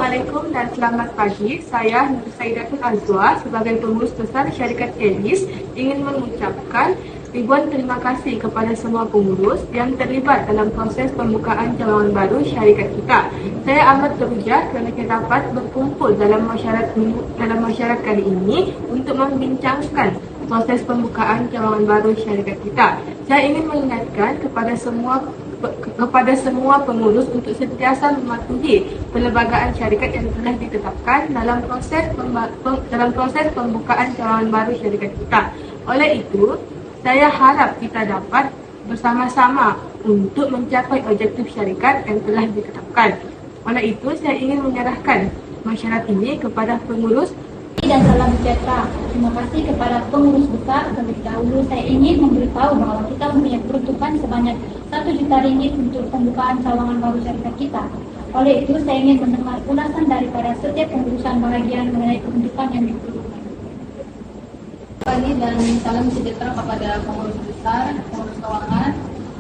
Assalamualaikum dan selamat pagi. Saya Nur Saidatul Azwa sebagai pengurus besar syarikat Elis ingin mengucapkan ribuan terima kasih kepada semua pengurus yang terlibat dalam proses pembukaan cawangan baru syarikat kita. Saya amat teruja kerana kita dapat berkumpul dalam masyarakat kali ini untuk membincangkan proses pembukaan cawangan baru syarikat kita. Saya ingin mengingatkan kepada semua pengurus untuk sentiasa mematuhi perlembagaan syarikat yang telah ditetapkan dalam proses pembukaan cawangan baru syarikat kita. Oleh itu, saya harap kita dapat bersama-sama untuk mencapai objektif syarikat yang telah ditetapkan. Oleh itu, saya ingin menyerahkan masyarakat ini kepada pengurus dan salam sejahtera. Terima kasih kepada pengurus besar. Terlebih dahulu saya ingin memberitahu bahwa kita mempunyai peruntukan sebanyak 1 juta ringgit untuk pembukaan cawangan baru syarikat kita. Oleh itu, saya ingin mendengar ulasan daripada setiap pengurusan bahagian mengenai peruntukan yang diperlukan. Pagi dan salam sejahtera kepada pengurus besar, pengurus keuangan,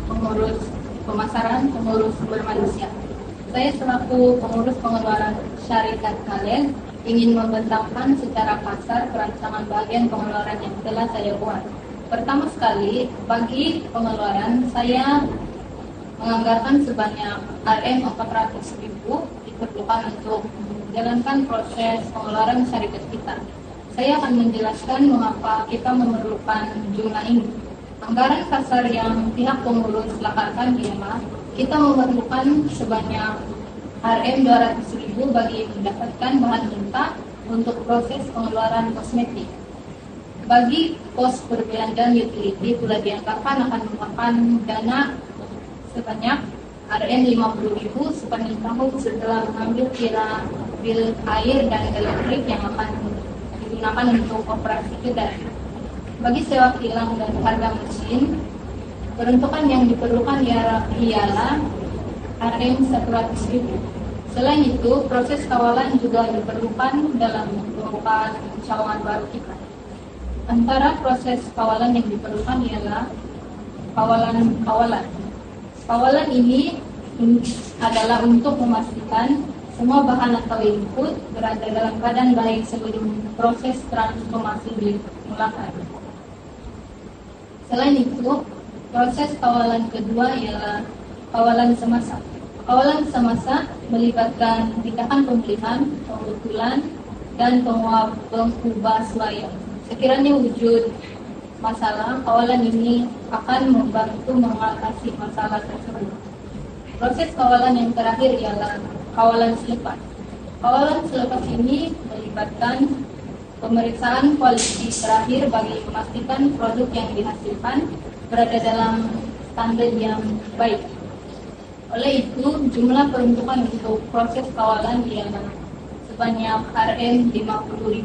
pengurus pemasaran, pengurus sumber manusia. Saya selaku pengurus pengeluaran syarikat kalian ingin membentangkan secara kasar perancangan bagian pengeluaran yang telah saya buat. Pertama sekali, bagi pengeluaran saya menganggarkan sebanyak Rp400.000 diperlukan untuk menjalankan proses pengeluaran syarikat kita. Saya akan menjelaskan mengapa kita memerlukan jumlah ini. Anggaran kasar yang pihak pengurus lakarkan ialah kita memerlukan sebanyak Rp200.000 bagi mendapatkan bahan mentah untuk proses pengeluaran kosmetik. Bagi pos perbelanjaan utility pula dianggarkan akan memakan dana sebanyak Rp50.000 sepanjang tahun setelah mengambil kira bil air dan elektrik yang akan digunakan untuk operasi kedai. Bagi sewa kilang dan harga mesin, peruntukan yang diperlukan ialah Rp100.000. Selain itu, proses kawalan juga diperlukan dalam pembukaan cawangan baru kita. Antara proses kawalan yang diperlukan ialah kawalan. Kawalan ini adalah untuk memastikan semua bahan atau input berada dalam keadaan baik sebelum proses transformasi dimulakan. Selain itu, proses kawalan kedua ialah kawalan semasa. Kawalan semasa melibatkan tindakan pemulihan, pembetulan, dan pengubahsuaian. Sekiranya wujud masalah, kawalan ini akan membantu mengatasi masalah tersebut. Proses kawalan yang terakhir ialah kawalan selepas. Kawalan selepas ini melibatkan pemeriksaan kualitas terakhir bagi memastikan produk yang dihasilkan berada dalam standar yang baik. Oleh itu, jumlah peruntukan untuk proses kawalan ialah sebanyak Rp50.000.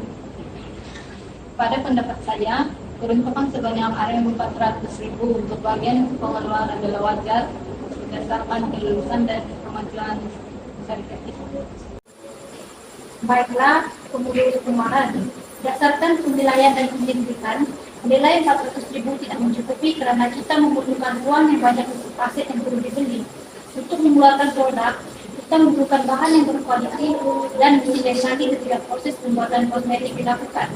Pada pendapat saya, peruntukan sebanyak Rp400.000 untuk bagian pengeluaran adalah wajar berdasarkan kelulusan dan kemajuan syarikat itu. Baiklah, pengurus keuangan. Berdasarkan penilaian dan penyelidikan, nilai Rp400.000 tidak mencukupi karena kita memerlukan uang yang banyak untuk aset yang perlu dibeli. Untuk mengeluarkan produk, kita memerlukan bahan yang berkualitas dan mesin yang canggih ketika proses pembuatan kosmetik dilakukan.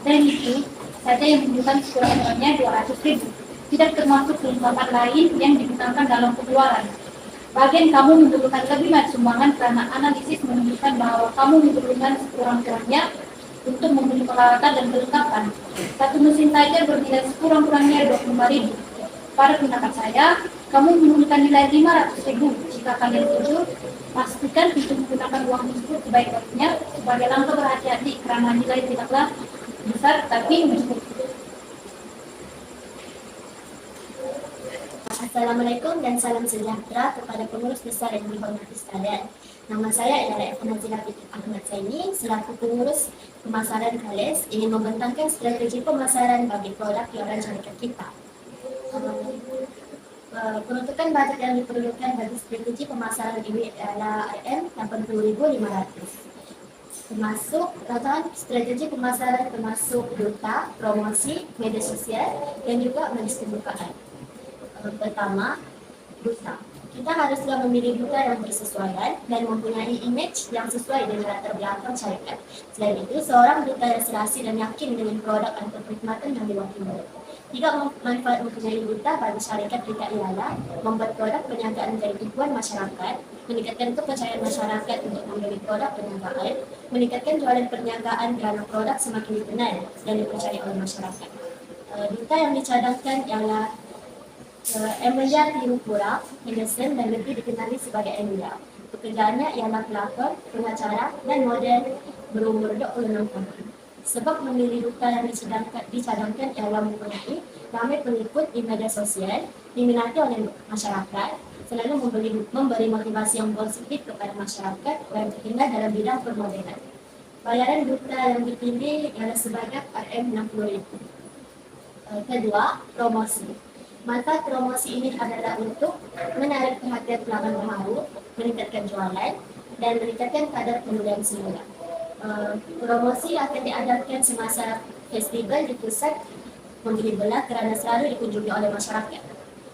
Dan itu saja yang membutuhkan sekurang-kurangnya Rp200.000. Tidak termasuk kelengkapan lain yang digunakan dalam pengeluaran. Bagian kamu memerlukan lebih banyak sumbangan karena analisis menunjukkan bahwa kamu memerlukan sekurang-kurangnya untuk membeli peralatan dan perlengkapan. Satu mesin saja bernilai sekurang-kurangnya Rp25.000. Pada pendapat saya, kamu memerlukan nilai Rp500.000. Jika kalian setuju, pastikan untuk menggunakan uang tersebut sebaik-baiknya sebagai langkah berhati-hati karena nilai tidaklah besar tapi mencukupi. Assalamualaikum dan salam sejahtera kepada pengurus besar yang dihormati sekalian. Nama saya adalah Evan Nazila Binti Ahmad Zaini, selaku pengurus pemasaran KALES ingin membentangkan strategi pemasaran bagi produk iuran syarikat kita. Peruntukan bajet yang diperlukan bagi strategi pemasaran ini adalah Rp80.500. Termasuk rancangan strategi pemasaran termasuk duta, promosi, media sosial, dan juga majlis pembukaan. Pertama, duta. Kita haruslah memilih duta yang bersesuaian dan mempunyai image yang sesuai dengan latar belakang syarikat. Selain itu, seorang duta yang serasi dan yakin dengan produk atau perkhidmatan yang diwakili. Tiga manfaat mempunyai duta bagi syarikat kita ialah membuat produk perniagaan menjadi tujuan masyarakat, meningkatkan kepercayaan masyarakat untuk membeli produk perniagaan, meningkatkan jualan perniagaan kerana produk semakin dikenal dan dipercayai oleh masyarakat. Duta yang dicadangkan ialah Emilia Triumphura Henderson dan lebih dikenali sebagai Emilia. Pekerjaannya ialah pelakon, pengacara dan model berumur 26 tahun. Sebab memilih duta yang dicadangkan ialah mempunyai ramai pengikut di media sosial, diminati oleh masyarakat, selalu memberi motivasi yang positif kepada masyarakat dan terkenal dalam bidang permodelan. Bayaran duta yang dipilih ialah sebanyak RM60,000. Kedua, promosi. Manfaat promosi ini adalah untuk menarik perhatian pelanggan baru, meningkatkan jualan, dan meningkatkan kadar pembelian semula. Promosi akan diadakan semasa festival di pusat membeli belah kerana selalu dikunjungi oleh masyarakat.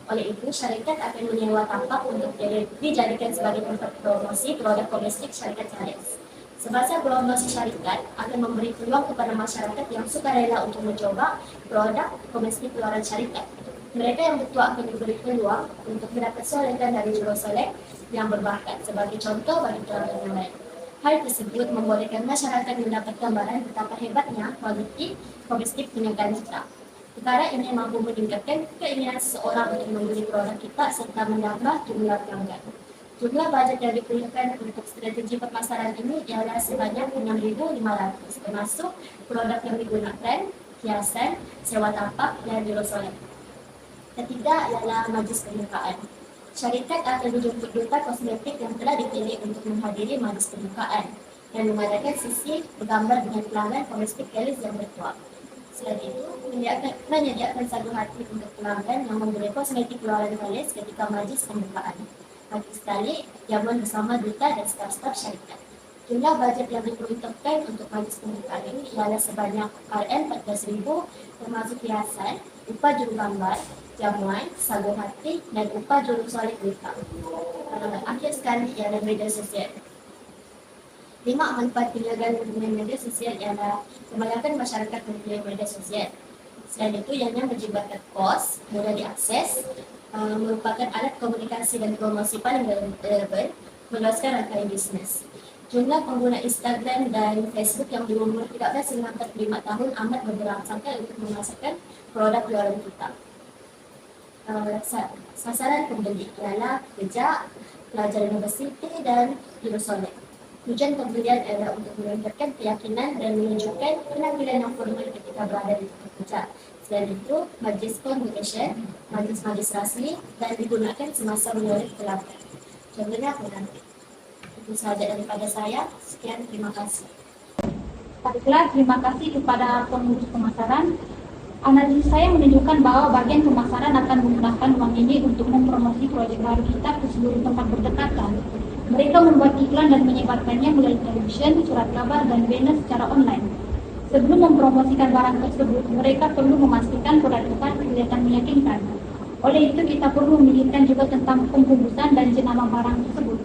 Oleh itu, syarikat akan menyewa tapak untuk dijadikan sebagai tempat promosi produk domestik syarikat Thales. Semasa promosi syarikat akan memberi peluang kepada masyarakat yang sukarela untuk mencoba produk domestik keluaran syarikat. Mereka yang bertuah akan diberi peluang untuk mendapat solekan dari jurusolek yang berbakat sebagai contoh bagi pelanggan yang lain. Hal tersebut membolehkan masyarakat mendapat gambaran betapa hebatnya kualiti domestik perniagaan kita. Perkara ini mampu meningkatkan keinginan seseorang untuk membeli produk kita serta menambah jumlah pelanggan. Jumlah bajet yang diperlukan untuk strategi pemasaran ini ialah sebanyak 6.500, termasuk produk yang digunakan, hiasan, sewa tapak dan jurusolek. Ketiga ialah majlis pembukaan. Syarikat akan dijemput duta kosmetik yang telah dipilih untuk menghadiri majlis pembukaan dan mengadakan sesi bergambar dengan pelanggan domestik Thales yang bertuah. Selain itu, menyediakan satu hati untuk pelanggan yang membeli kosmetik keluaran Thales ketika majlis pembukaan. Bagi sekali, jamuan bersama duta dan staf-staf syarikat. Jumlah bajet yang diperuntukkan untuk majlis pembukaan ini ialah sebanyak RM14,000 termasuk hiasan, upah jurugambar, jamuan, sagu hati dan upah jurusolek duta. Akhir sekali ialah media sosial. 5 manfaat perniagaan menggunakan media sosial ialah kebanyakan masyarakat memilih media sosial. Selain itu, ianya menyebabkan kos, mudah diakses, merupakan alat komunikasi dan promosi paling relevan, meluaskan rangkaian bisnes. Jumlah pengguna Instagram dan Facebook yang berumur 13 hingga 45 tahun amat berberangsangkan untuk memasarkan produk keluaran kita. Sasaran pembeli ialah kerja, pelajar universiti dan jurusolek. Tujuan pembelian adalah untuk meningkatkan keyakinan dan menunjukkan penampilan yang formal ketika berada di tempat kerja. Selain itu, majlis communication, majlis-majlis rasmi dan digunakan semasa menarik pelanggan. Contohnya pengantin. Itu sahaja daripada saya. Sekian, terima kasih. Baiklah, terima kasih kepada pengurus pemasaran. Analisis saya menunjukkan bahwa bagian pemasaran akan menggunakan uang ini untuk mempromosi proyek baru kita ke seluruh tempat berdekatan. Mereka membuat iklan dan menyebarkannya melalui televisyen, surat kabar, dan banner secara online. Sebelum mempromosikan barang tersebut, mereka perlu memastikan produk kita kelihatan meyakinkan. Oleh itu, kita perlu memikirkan juga tentang pembungkusan dan jenama barang tersebut.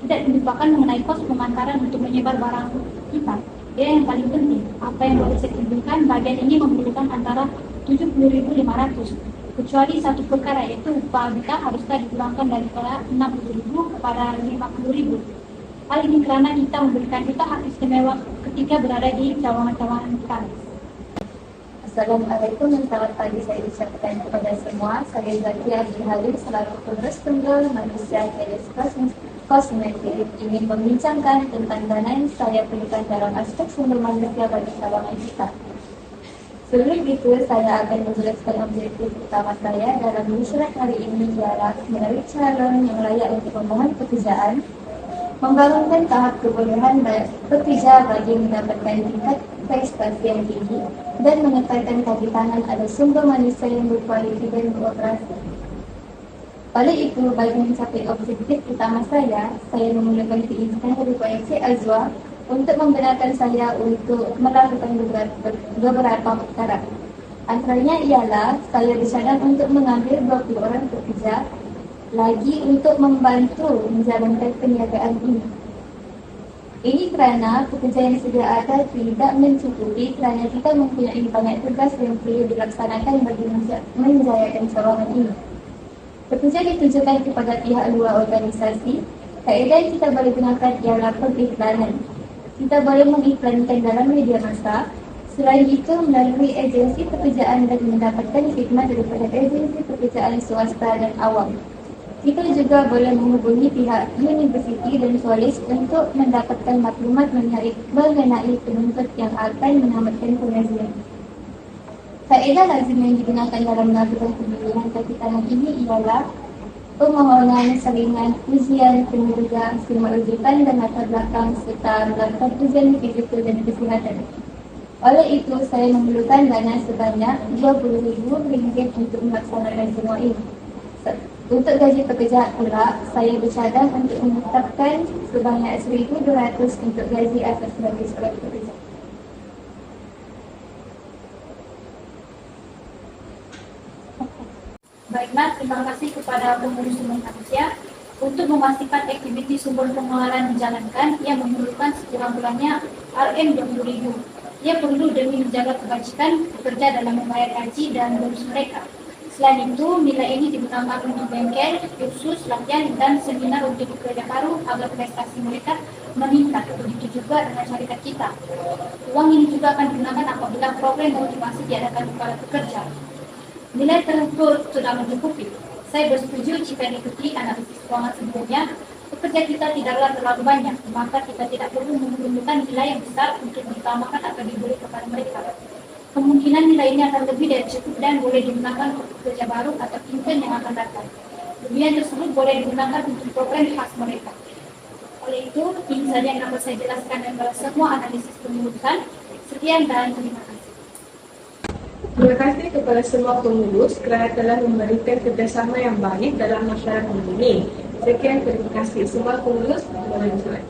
Tidak dilupakan mengenai kos pemasaran untuk menyebar barang kita. Yang paling penting, apa yang boleh saya tunjukkan, bagian ini memerlukan antara 70.500, kecuali satu perkara, yaitu upah kita haruslah dikurangkan daripada 60.000 kepada 50.000. Hal ini kerana kita memberikan kita hak istimewa ketika berada di cawangan-cawangan Thales. Assalamualaikum dan selamat pagi, saya ucapkan kepada semua. Saya Zakia Halim selaku pengurus tunggal manusia Thales Kosmetik ingin membincangkan tentang dana yang saya berikan dalam aspek sumber manusia bagi cawangan kita. Sebelum itu, saya akan menjelaskan objektif utama saya dalam surat hari ini ialah menarik calon yang layak untuk memohon pekerjaan, membangunkan tahap kebolehan pekerja bagi mendapatkan tingkat prestasi yang tinggi, dan menetapkan kaki tangan ada sumber manusia yang berkualiti dan beroperasi. Oleh itu, bagi mencapai objektif utama saya memulakan keinginan dari proyeksi Azwa untuk membenarkan saya untuk melakukan beberapa perkara. Antaranya ialah saya disadang untuk mengambil 20 orang pekerja lagi untuk membantu menjalankan perniagaan ini. Ini kerana pekerja yang sedia ada tidak mencukupi kerana kita mempunyai banyak tugas yang perlu dilaksanakan bagi menjayakan cawangan ini. Pekerja ditujukan kepada pihak luar organisasi. Kaedah yang kita boleh gunakan ialah pengiklanan. Kita boleh mengiklankan dalam media massa. Selain itu, melalui agensi pekerjaan dan mendapatkan khidmat daripada agensi pekerjaan swasta dan awam. Kita juga boleh menghubungi pihak universiti dan kolej untuk mendapatkan maklumat mengenai penuntut yang akan menamatkan pengajian. Kaedah lazim yang digunakan dalam melakukan pemilihan kaki tangan ini ialah permohonan, saringan, ujian, penyelidikan, sumber rujukan dan latar belakang serta melakukan ujian fizikal dan kesihatan. Oleh itu, saya memerlukan dana sebanyak RM20,000 untuk melaksanakan semua ini. Untuk gaji pekerja pula, saya bercadang untuk menetapkan sebanyak RM1,200 untuk gaji atas bagi seorang pekerja. Baiklah, terima kasih kepada pengurus Sumber Manusia. Untuk memastikan aktiviti sumber pengeluaran dijalankan, ia memerlukan sekurang-kurangnya RM20,000. Ia perlu demi menjaga kebajikan pekerja dalam membayar gaji dan bonus mereka. Selain itu, nilai ini digunakan untuk bengkel, kursus, latihan, dan seminar untuk pekerja baru agar prestasi mereka meningkat. Begitu juga dengan syarikat kita. Uang ini juga akan digunakan apabila program motivasi diadakan kepada pekerja. Nilai tersebut sudah mencukupi. Saya bersetuju jika diikuti analisis keuangan sebelumnya, pekerja kita tidaklah terlalu banyak, maka kita tidak perlu memerlukan nilai yang besar untuk diutamakan atau diberi kepada mereka. Kemungkinan nilai ini akan lebih dari cukup dan boleh digunakan untuk pekerja baru atau intern yang akan datang. Lebihan tersebut boleh digunakan untuk program khas mereka. Oleh itu, ini saja yang dapat saya jelaskan dalam semua analisis pengurusan. Sekian dan terima kasih. Terima kasih kepada semua pengurus kerana telah memberikan kerjasama yang baik dalam masyarakat ini. Sekian, terima kasih semua pengurus. Terima kasih.